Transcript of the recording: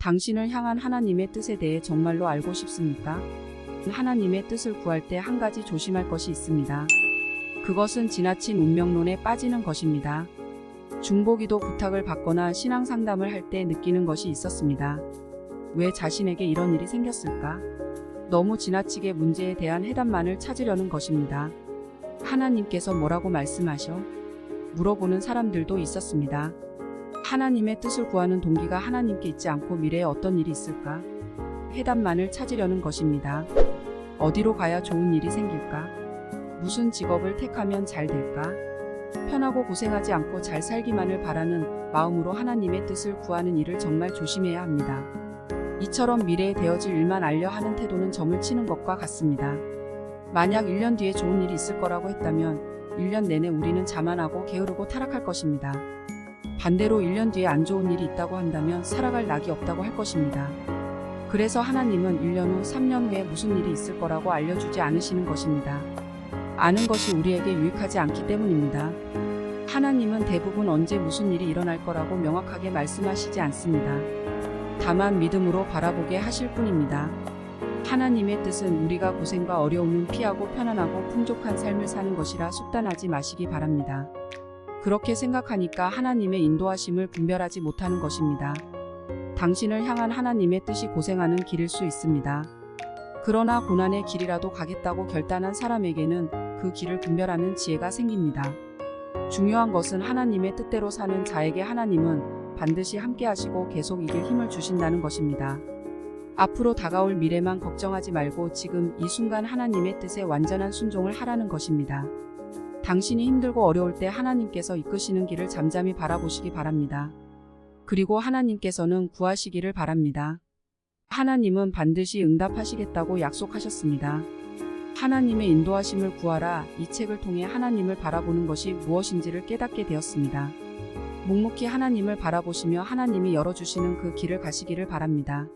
당신을 향한 하나님의 뜻에 대해 정말로 알고 싶습니까? 하나님의 뜻을 구할 때 한 가지 조심할 것이 있습니다. 그것은 지나친 운명론에 빠지는 것입니다. 중보기도 부탁을 받거나 신앙 상담을 할 때 느끼는 것이 있었습니다. 왜 자신에게 이런 일이 생겼을까? 너무 지나치게 문제에 대한 해답만을 찾으려는 것입니다. 하나님께서 뭐라고 말씀하셔? 물어보는 사람들도 있었습니다. 하나님의 뜻을 구하는 동기가 하나님께 있지 않고 미래에 어떤 일이 있을까? 해답만을 찾으려는 것입니다. 어디로 가야 좋은 일이 생길까? 무슨 직업을 택하면 잘 될까? 편하고 고생하지 않고 잘 살기만을 바라는 마음으로 하나님의 뜻을 구하는 일을 정말 조심해야 합니다. 이처럼 미래에 되어질 일만 알려 하는 태도는 점을 치는 것과 같습니다. 만약 1년 뒤에 좋은 일이 있을 거라고 했다면 1년 내내 우리는 자만하고 게으르고 타락할 것입니다. 반대로 1년 뒤에 안 좋은 일이 있다고 한다면 살아갈 낙이 없다고 할 것입니다. 그래서 하나님은 1년 후, 3년 후에 무슨 일이 있을 거라고 알려주지 않으시는 것입니다. 아는 것이 우리에게 유익하지 않기 때문입니다. 하나님은 대부분 언제 무슨 일이 일어날 거라고 명확하게 말씀하시지 않습니다. 다만 믿음으로 바라보게 하실 뿐입니다. 하나님의 뜻은 우리가 고생과 어려움은 피하고 편안하고 풍족한 삶을 사는 것이라 속단하지 마시기 바랍니다. 그렇게 생각하니까 하나님의 인도하심을 분별하지 못하는 것입니다. 당신을 향한 하나님의 뜻이 고생하는 길일 수 있습니다. 그러나 고난의 길이라도 가겠다고 결단한 사람에게는 그 길을 분별하는 지혜가 생깁니다. 중요한 것은 하나님의 뜻대로 사는 자에게 하나님은 반드시 함께 하시고 계속 이길 힘을 주신다는 것입니다. 앞으로 다가올 미래만 걱정하지 말고 지금 이 순간 하나님의 뜻에 완전한 순종을 하라는 것입니다. 당신이 힘들고 어려울 때 하나님께서 이끄시는 길을 잠잠히 바라보시기 바랍니다. 그리고 하나님께서는 구하시기를 바랍니다. 하나님은 반드시 응답하시겠다고 약속하셨습니다. 하나님의 인도하심을 구하라. 이 책을 통해 하나님을 바라보는 것이 무엇인지를 깨닫게 되었습니다. 묵묵히 하나님을 바라보시며 하나님이 열어주시는 그 길을 가시기를 바랍니다.